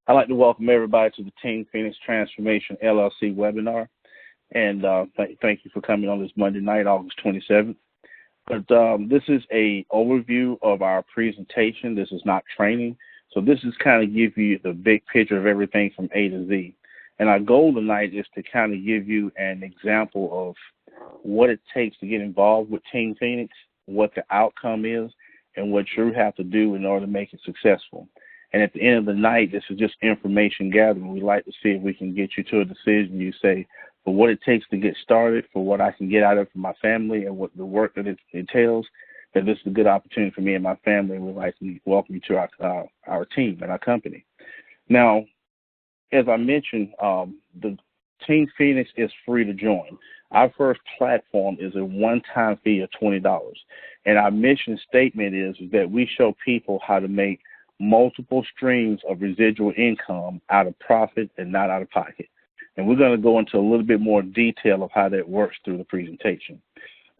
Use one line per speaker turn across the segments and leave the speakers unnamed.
I'd like to welcome everybody to the Team Phoenix Transformation LLC webinar. And thank you for coming on this Monday night, August 27th. But this is a overview of our presentation. This is not training. So this is kind of give you the big picture of everything from A to Z. And our goal tonight is to kind of give you an example of what it takes to get involved with Team Phoenix, what the outcome is, and what you have to do in order to make it successful. And at the end of the night, this is just information gathering. We like to see if we can get you to a decision. You say, for what it takes to get started, for what I can get out of it for my family and what the work that it entails, that this is a good opportunity for me and my family. And we'd like to welcome you to our team and our company. Now, as I mentioned, the Team Phoenix is free to join. Our first platform is a one-time fee of $20. And our mission statement is that we show people how to make multiple streams of residual income out of profit and not out of pocket. And we're going to go into a little bit more detail of how that works through the presentation.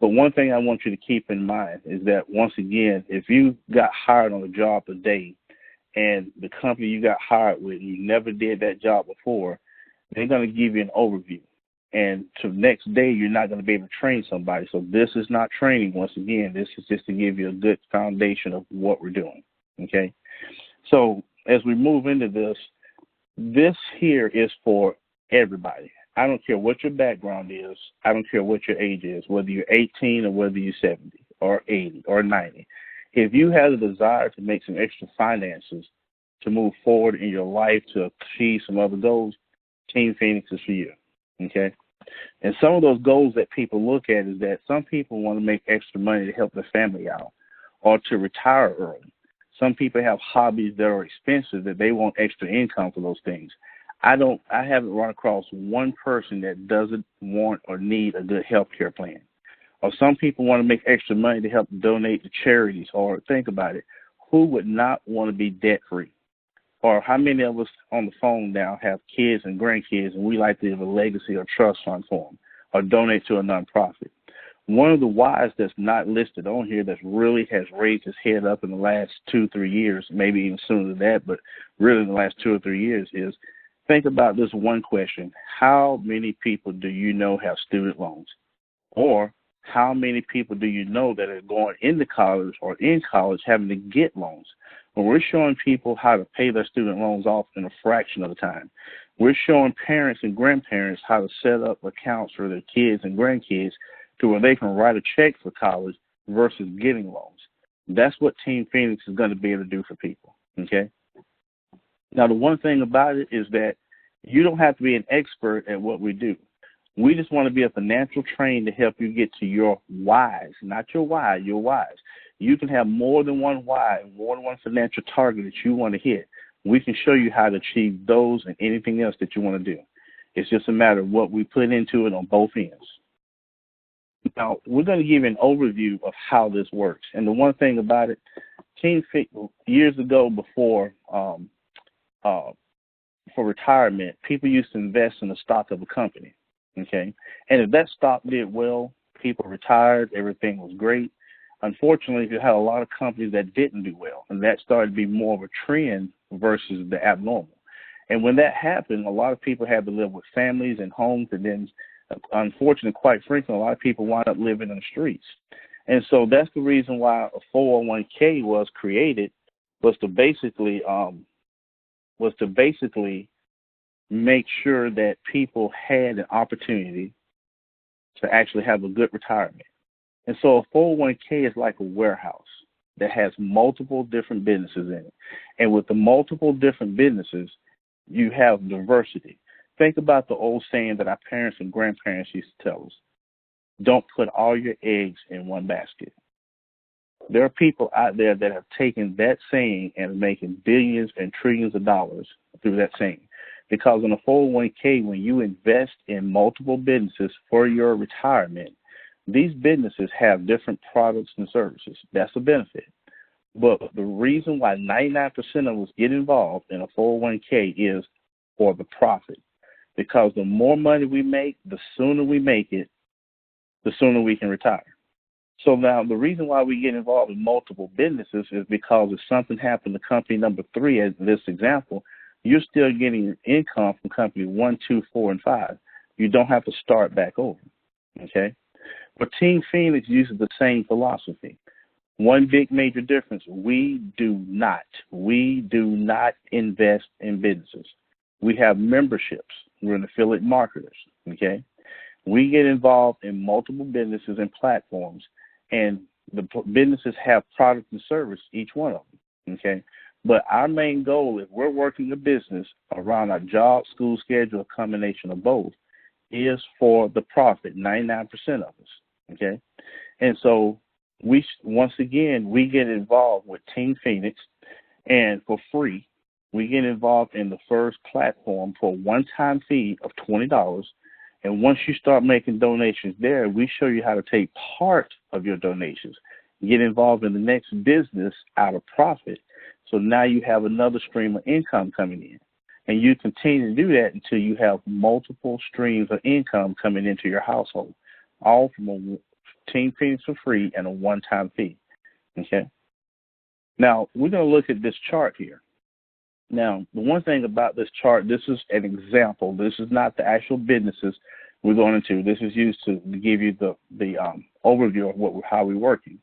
But one thing I want you to keep in mind is that, once again, if you got hired on a job today and the company you got hired with, you never did that job before, they're going to give you an overview. And to the next day, you're not going to be able to train somebody. So this is not training. Once again, this is just to give you a good foundation of what we're doing. Okay? So as we move into this here is for everybody. I don't care what your background is. I don't care what your age is, whether you're 18 or whether you're 70 or 80 or 90. If you have a desire to make some extra finances to move forward in your life to achieve some other goals, Team Phoenix is for you. Okay? And some of those goals that people look at is that some people want to make extra money to help their family out or to retire early. Some people have hobbies that are expensive that they want extra income for those things. I haven't run across one person that doesn't want or need a good health care plan. Or some people want to make extra money to help donate to charities. Or think about it, who would not want to be debt free? Or how many of us on the phone now have kids and grandkids and we like to have a legacy or trust fund for them or donate to a nonprofit? One of the whys that's not listed on here that really has raised its head up in the last 2-3 years, maybe even sooner than that, but really in the last 2 or 3 years, is think about this one question. How many people do you know have student loans? Or how many people do you know that are going into college or in college having to get loans? When we're showing people how to pay their student loans off in a fraction of the time, we're showing parents and grandparents how to set up accounts for their kids and grandkids to where they can write a check for college versus getting loans. That's what Team Phoenix is going to be able to do for people, okay? Now, the one thing about it is that you don't have to be an expert at what we do. We just want to be a financial train to help you get to your whys, not your why, your whys. You can have more than one why and more than one financial target that you want to hit. We can show you how to achieve those and anything else that you want to do. It's just a matter of what we put into it on both ends. Now, we're going to give you an overview of how this works. And the one thing about it, years ago before for retirement, people used to invest in the stock of a company, okay? And if that stock did well, people retired, everything was great. Unfortunately, you had a lot of companies that didn't do well, and that started to be more of a trend versus the abnormal. And when that happened, a lot of people had to live with families and homes, and then unfortunately, quite frankly, a lot of people wind up living in the streets. And so that's the reason why a 401k was created, was to basically make sure that people had an opportunity to actually have a good retirement. And so a 401k is like a warehouse that has multiple different businesses in it. And with the multiple different businesses, you have diversity. Think about the old saying that our parents and grandparents used to tell us: don't put all your eggs in one basket. There are people out there that have taken that saying and are making billions and trillions of dollars through that saying. Because in a 401k, when you invest in multiple businesses for your retirement, these businesses have different products and services. That's a benefit. But the reason why 99% of us get involved in a 401k is for the profit. Because the more money we make, the sooner we make it, the sooner we can retire. So now the reason why we get involved in multiple businesses is because if something happened to company number 3, as in this example, you're still getting income from company 1, 2, 4, and 5. You don't have to start back over, okay? But Team Phoenix uses the same philosophy. One big major difference, we do not invest in businesses. We have memberships. We're an affiliate marketers, okay? We get involved in multiple businesses and platforms, and the businesses have product and service, each one of them, okay? But our main goal, if we're working a business around our job, school schedule, a combination of both, is for the profit, 99% of us, okay? And so once again, we get involved with Team Phoenix, and for free, we get involved in the first platform for a one-time fee of $20. And once you start making donations there, we show you how to take part of your donations, get involved in the next business out of profit. So now you have another stream of income coming in. And you continue to do that until you have multiple streams of income coming into your household, all from a Team Phoenix for free and a one-time fee. Okay? Now, we're going to look at this chart here. Now, the one thing about this chart, this is an example. This is not the actual businesses we're going into. This is used to give you the overview of how we're working.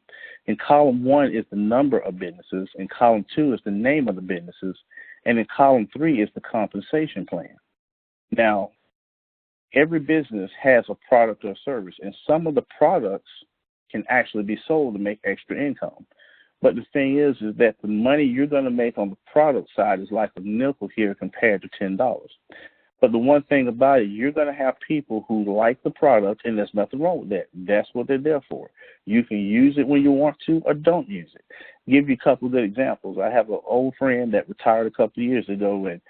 In column 1 is the number of businesses. In column 2 is the name of the businesses. And in column 3 is the compensation plan. Now, every business has a product or service, and some of the products can actually be sold to make extra income. But the thing is that the money you're going to make on the product side is like a nickel here compared to $10. But the one thing about it, you're going to have people who like the product, and there's nothing wrong with that. That's what they're there for. You can use it when you want to or don't use it. Give you a couple of good examples. I have an old friend that retired a couple of years ago, and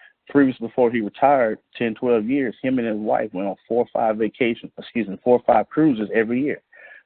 before he retired, 10, 12 years, him and his wife went on 4 or 5 cruises every year.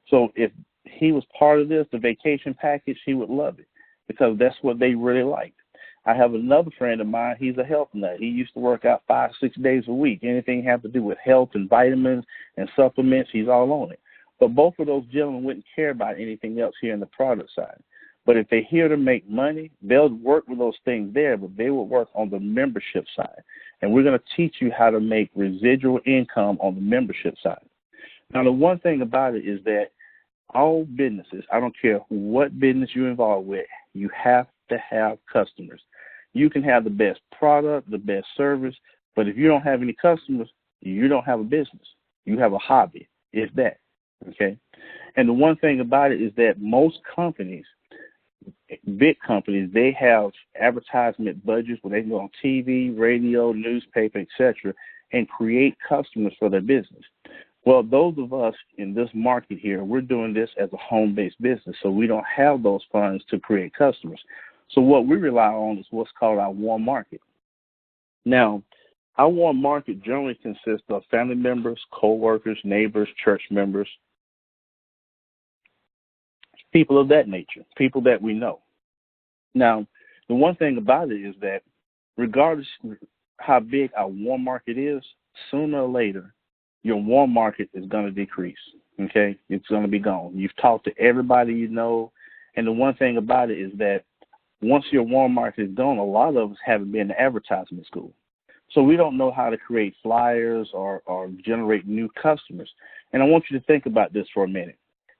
So if he was part of this, the vacation package, he would love it because that's what they really liked. I have another friend of mine, he's a health nut. He used to work out 5, 6 days a week. Anything have to do with health and vitamins and supplements, he's all on it. But both of those gentlemen wouldn't care about anything else here in the product side. But if they're here to make money, they'll work with those things there, but they will work on the membership side. And we're going to teach you how to make residual income on the membership side. Now, the one thing about it is that all businesses, I don't care what business you're involved with, you have to have customers. You can have the best product, the best service, but if you don't have any customers, you don't have a business. You have a hobby. It's that, okay? And the one thing about it is that most companies, big companies, they have advertisement budgets where they can go on TV, radio, newspaper, etc., and create customers for their business. Well, those of us in this market here, we're doing this as a home-based business, so we don't have those funds to create customers. So what we rely on is what's called our warm market. Now, our warm market generally consists of family members, co-workers, neighbors, church members, people of that nature, people that we know. Now, the one thing about it is that regardless how big our warm market is, sooner or later, your warm market is going to decrease, okay? It's going to be gone. You've talked to everybody you know, and the one thing about it is that once your warm market is gone, a lot of us haven't been to advertisement school. So we don't know how to create flyers or generate new customers. And I want you to think about this for a minute.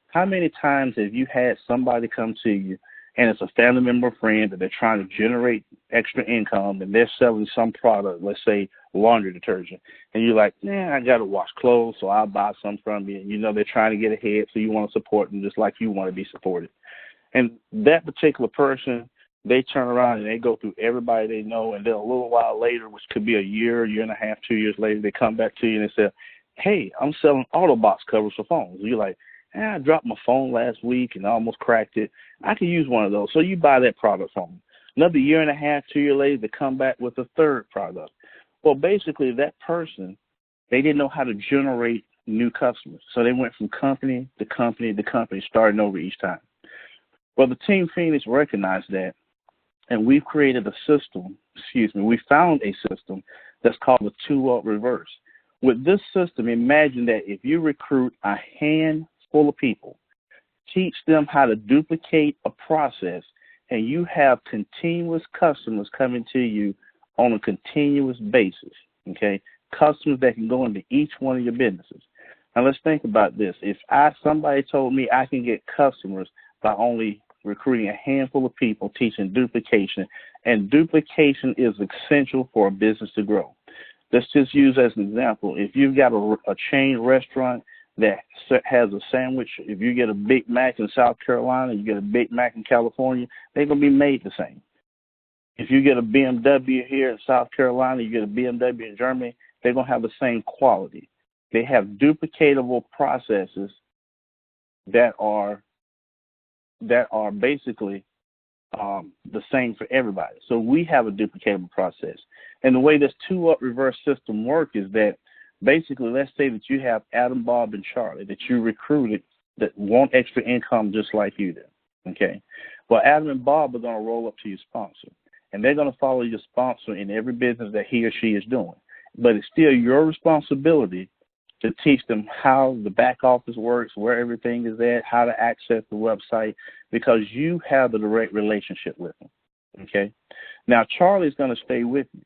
How many times have you had somebody come to you and it's a family member or friend that they're trying to generate extra income and they're selling some product, let's say laundry detergent, and you're like, I got to wash clothes, so I'll buy some from you. And you know they're trying to get ahead, so you want to support them just like you want to be supported. And that particular person, they turn around and they go through everybody they know, and then a little while later, which could be a year and a half, 2 years later, they come back to you and they say, hey, I'm selling Autobox covers for phones. And you're like, I dropped my phone last week and I almost cracked it. I could use one of those. So you buy that product from them. Another year and a half, 2 years later, they come back with a third product. Well, basically, that person, they didn't know how to generate new customers. So they went from company to company to company, starting over each time. Well, the Team Phoenix recognized that, and we've created a system, we found a system that's called the 2-up reverse. With this system, imagine that if you recruit a handful of people, teach them how to duplicate a process, and you have continuous customers coming to you on a continuous basis, okay? Customers that can go into each one of your businesses. Now let's think about this. If somebody told me I can get customers by only recruiting a handful of people, teaching duplication, and duplication is essential for a business to grow. Let's just use as an example. If you've got a chain restaurant that has a sandwich, if you get a Big Mac in South Carolina, you get a Big Mac in California, they're going to be made the same. If you get a BMW here in South Carolina, you get a BMW in Germany, they're going to have the same quality. They have duplicatable processes that are basically the same for everybody. So we have a duplicatable process. And the way this two-up reverse system works is that basically, let's say that you have Adam, Bob, and Charlie that you recruited that want extra income just like you do, okay? Well, Adam and Bob are going to roll up to your sponsor, and they're going to follow your sponsor in every business that he or she is doing. But it's still your responsibility to teach them how the back office works, where everything is at, how to access the website, because you have the direct relationship with them, okay? Now, Charlie's going to stay with you,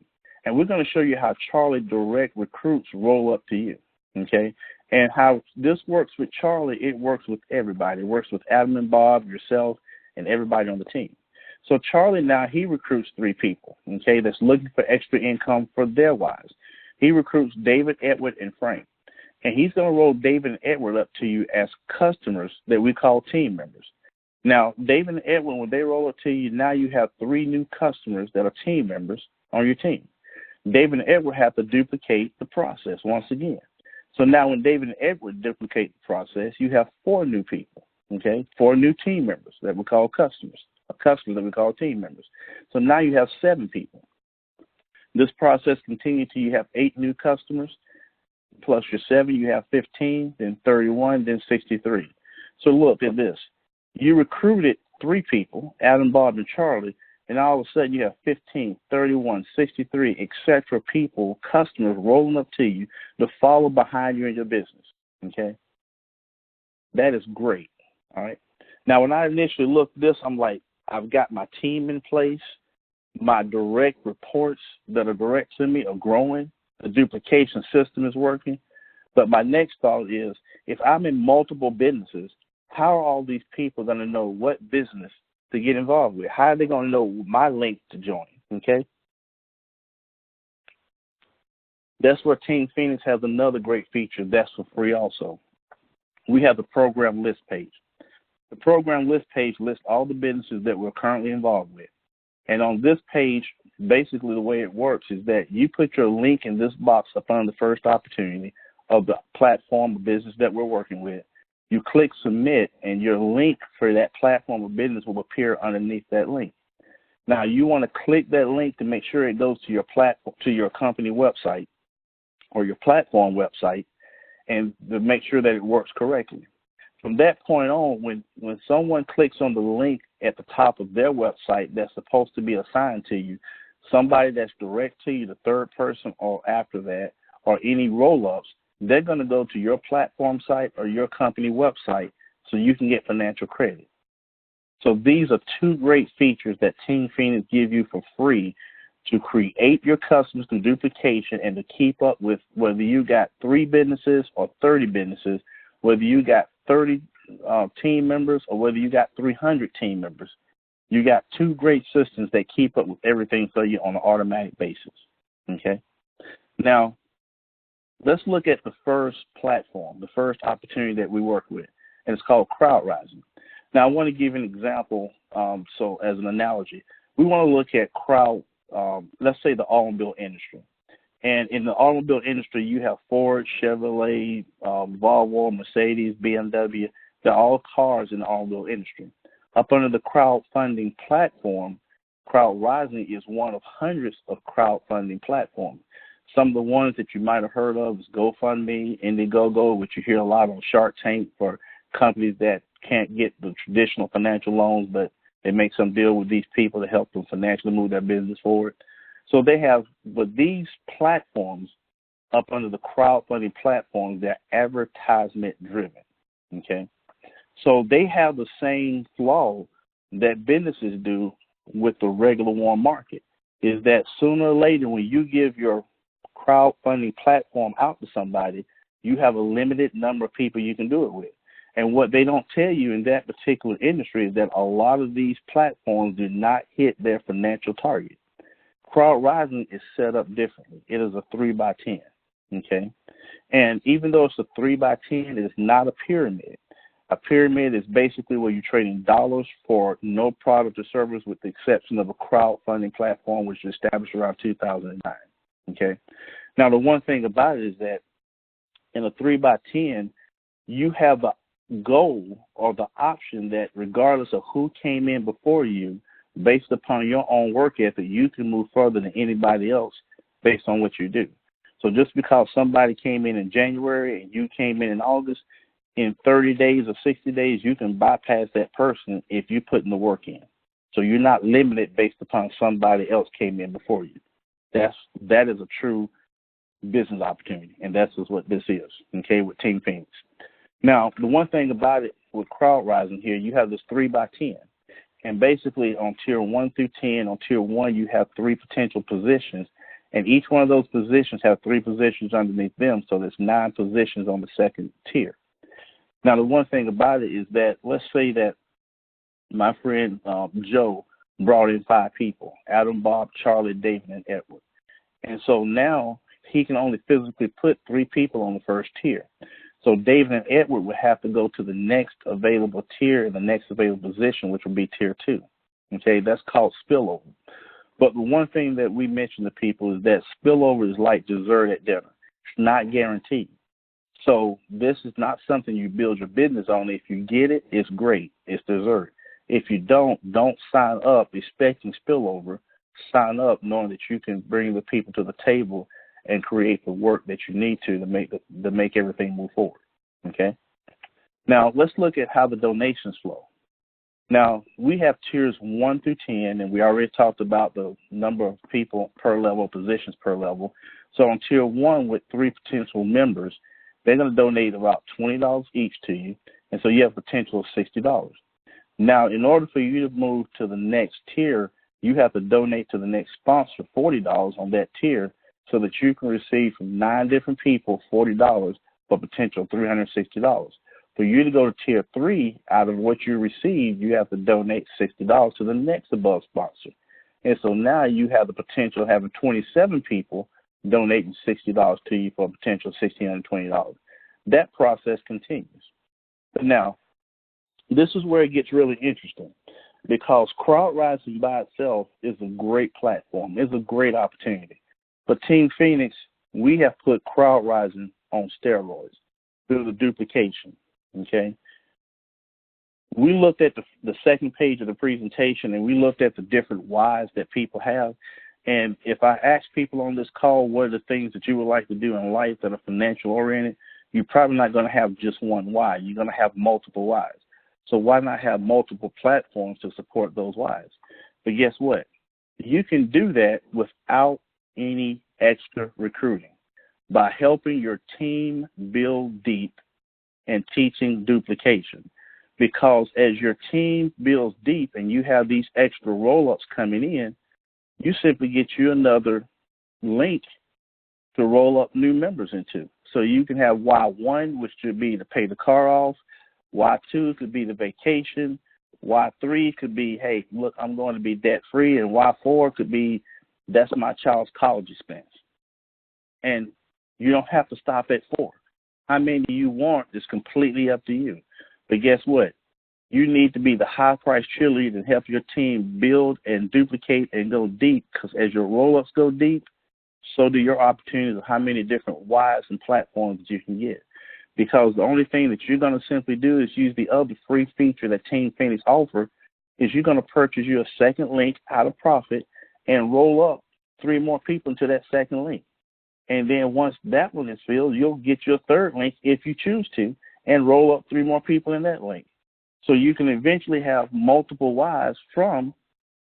and we're going to show you how Charlie direct recruits roll up to you, okay? And how this works with Charlie, it works with everybody. It works with Adam and Bob, yourself, and everybody on the team. So Charlie now, he recruits 3 people, okay, that's looking for extra income for their wives. He recruits David, Edward, and Frank. And he's going to roll David and Edward up to you as customers that we call team members. Now, David and Edward, when they roll up to you, now you have 3 new customers that are team members on your team. David and Edward have to duplicate the process once again. So now when David and Edward duplicate the process, you have 4 new people, okay, 4 new team members that we call customers, or customers that we call team members. So now you have 7 people. This process continues till you have 8 new customers. Plus your 7, you have 15, then 31, then 63. So look at this. You recruited 3 people, Adam, Bob, and Charlie, and all of a sudden you have 15, 31, 63, etc. people, customers rolling up to you to follow behind you in your business, okay? That is great, all right? Now, when I initially looked at this, I'm like, I've got my team in place. My direct reports that are direct to me are growing. The duplication system is working. But my next thought is, if I'm in multiple businesses, how are all these people going to know what business to get involved with? How are they going to know my link to join? Okay? That's where Team Phoenix has another great feature that's for free also. We have the program list page. The program list page lists all the businesses that we're currently involved with. And on this page, basically the way it works is that you put your link in this box upon the first opportunity of the platform or business that we're working with. You click submit, and your link for that platform or business will appear underneath that link. Now, you want to click that link to make sure it goes to your platform, to your company website or your platform website, and to make sure that it works correctly. From that point on, when someone clicks on the link at the top of their website that's supposed to be assigned to you, somebody that's direct to you, the third person or after that, or any roll-ups, they're going to go to your platform site or your company website so you can get financial credit. So these are 2 great features that Team Phoenix give you for free to create your customers through duplication and to keep up with whether you got 3 businesses or 30 businesses, whether you got 30 team members or whether you got 300 team members. You got 2 great systems that keep up with everything for you on an automatic basis, okay? Now, let's look at the first platform, the first opportunity that we work with, and it's called crowd rising. Now, I want to give an example, so as an analogy. We want to look at let's say the automobile industry. And in the automobile industry, you have Ford, Chevrolet, Volvo, Mercedes, BMW. They're all cars in the automobile industry. Up under the crowdfunding platform, Crowd Rising is one of hundreds of crowdfunding platforms. Some of the ones that you might have heard of is GoFundMe, Indiegogo, which you hear a lot on Shark Tank for companies that can't get the traditional financial loans, but they make some deal with these people to help them financially move their business forward. So they have, but these platforms up under the crowdfunding platform, they're advertisement driven, okay? So they have the same flaw that businesses do with the regular warm market. is that sooner or later, when you give your crowdfunding platform out to somebody, you have a limited number of people you can do it with. And what they don't tell you in that particular industry is that a lot of these platforms do not hit their financial target. CrowdRising is set up differently. It is a 3x10, okay? And even though it's a 3x10, it is not a pyramid. A pyramid is basically where you're trading dollars for no product or service, with the exception of a crowdfunding platform, which was established around 2009, okay? Now, the one thing about it is that in a 3x10, you have the goal or the option that regardless of who came in before you, based upon your own work ethic, you can move further than anybody else based on what you do. So just because somebody came in January and you came in August, in 30 days or 60 days, you can bypass that person if you put in the work in. So you're not limited based upon somebody else came in before you. That is a true business opportunity, and that's just what this is, okay, with Team Phoenix. Now, the one thing about it with CrowdRising here, you have this 3x10. And basically on tier 1 through 10, on tier 1, you have 3 potential positions. And each one of those positions have 3 positions underneath them. So there's 9 positions on the second tier. Now, the one thing about it is that, let's say that my friend Joe brought in 5 people: Adam, Bob, Charlie, David, and Edward. And so now he can only physically put 3 people on the first tier. So David and Edward would have to go to the next available tier and the next available position, which would be tier 2. Okay, that's called spillover. But the one thing that we mention to people is that spillover is like dessert at dinner. It's not guaranteed. So this is not something you build your business on. If you get it, it's great. It's dessert. If you don't sign up expecting spillover. Sign up knowing that you can bring the people to the table and create the work that you need to make everything move forward, okay? Now, let's look at how the donations flow. Now, we have tiers 1 through 10, and we already talked about the number of people per level, positions per level. So on tier 1, with 3 potential members, they're going to donate about $20 each to you, and so you have a potential of $60. Now, in order for you to move to the next tier, you have to donate to the next sponsor $40 on that tier, so that you can receive from 9 different people $40 for potential $360. For you to go to tier 3, out of what you receive, you have to donate $60 to the next above sponsor. And so now you have the potential of having 27 people donating $60 to you for a potential $1,620. That process continues. But now, this is where it gets really interesting, because CrowdRising by itself is a great platform. It's a great opportunity. But Team Phoenix, we have put CrowdRising on steroids through the duplication, okay? We looked at the second page of the presentation, and we looked at the different whys that people have. And if I ask people on this call what are the things that you would like to do in life that are financial oriented, you're probably not going to have just one why. You're going to have multiple whys. So why not have multiple platforms to support those whys? But guess what? You can do that without any extra recruiting by helping your team build deep and teaching duplication. Because as your team builds deep and you have these extra roll-ups coming in, you simply get you another link to roll up new members into. So you can have Y1, which should be to pay the car off. Y2 could be the vacation. Y3 could be, hey, look, I'm going to be debt-free. And Y4 could be, that's my child's college expense. And you don't have to stop at 4. How many you want is completely up to you. But guess what? You need to be the high-price cheerleader and help your team build and duplicate and go deep, because as your roll-ups go deep, so do your opportunities of how many different whys and platforms that you can get. Because the only thing that you're going to simply do is use the other free feature that Team Phoenix offers, is you're going to purchase you a second link out of profit and roll up 3 more people into that second link. And then once that one is filled, you'll get your third link if you choose to, and roll up 3 more people in that link. So you can eventually have multiple whys from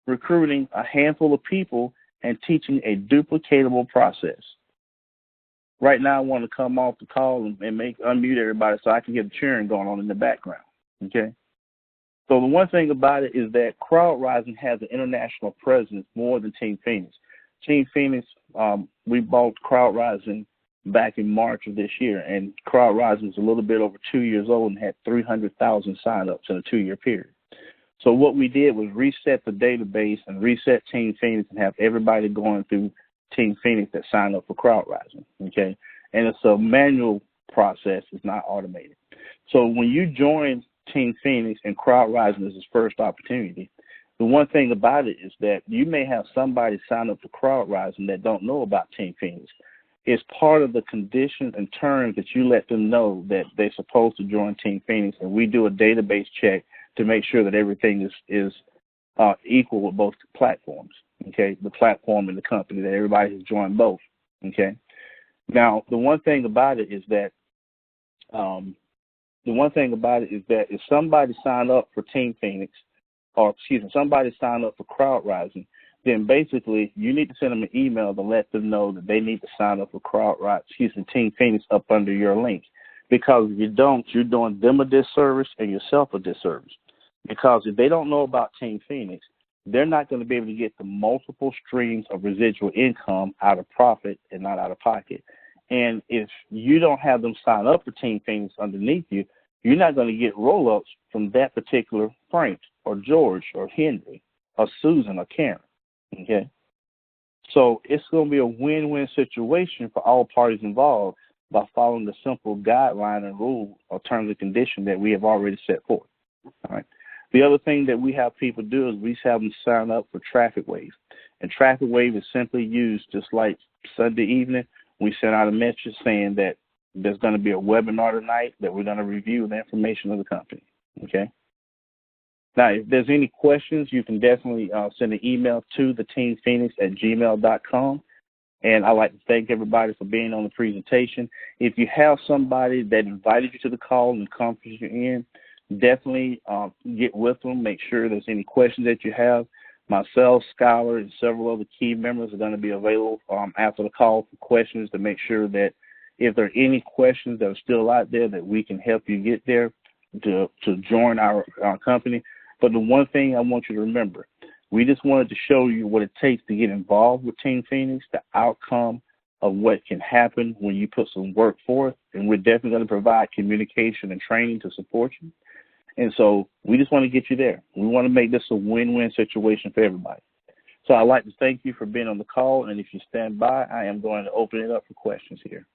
recruiting a handful of people and teaching a duplicatable process. Right now, I want to come off the call and unmute everybody so I can get the cheering going on in the background, okay? So the one thing about it is that CrowdRising has an international presence more than Team Phoenix. Team Phoenix, we bought CrowdRising back in March of this year, and CrowdRising is a little bit over 2 years old and had 300,000 signups in a 2-year period. So what we did was reset the database and reset Team Phoenix and have everybody going through Team Phoenix that signed up for CrowdRising, okay? And it's a manual process, it's not automated. So when you join Team Phoenix and CrowdRising is its first opportunity, the one thing about it is that you may have somebody sign up for CrowdRising that don't know about Team Phoenix. It's part of the conditions and terms that you let them know that they're supposed to join Team Phoenix, and we do a database check to make sure that everything is equal with both platforms, okay, the platform and the company, that everybody has joined both, okay. Now, the one thing about it is that if somebody signed up for Team Phoenix, or excuse me, somebody signed up for CrowdRising, then basically you need to send them an email to let them know that they need to sign up for Team Phoenix up under your link. Because if you don't, you're doing them a disservice and yourself a disservice. Because if they don't know about Team Phoenix, they're not going to be able to get the multiple streams of residual income out of profit and not out of pocket. And if you don't have them sign up for Team Phoenix underneath you, you're not going to get roll-ups from that particular Frank or George or Henry or Susan or Karen, okay? So it's going to be a win-win situation for all parties involved by following the simple guideline and rule or terms and conditions that we have already set forth, all right? The other thing that we have people do is we have them sign up for Traffic Wave. And Traffic Wave is simply used just like Sunday evening. We sent out a message saying that there's going to be a webinar tonight that we're going to review the information of the company, okay? Now, if there's any questions, you can definitely send an email to theteamphoenix@gmail.com. And I'd like to thank everybody for being on the presentation. If you have somebody that invited you to the call and conference you're in, definitely get with them. Make sure there's any questions that you have. Myself, Skylar, and several other key members are going to be available after the call for questions to make sure that if there are any questions that are still out there that we can help you get there to join our company. But the one thing I want you to remember, we just wanted to show you what it takes to get involved with Team Phoenix, the outcome of what can happen when you put some work forth, and we're definitely going to provide communication and training to support you. And so we just want to get you there. We want to make this a win-win situation for everybody. So I'd like to thank you for being on the call, and if you stand by, I am going to open it up for questions here.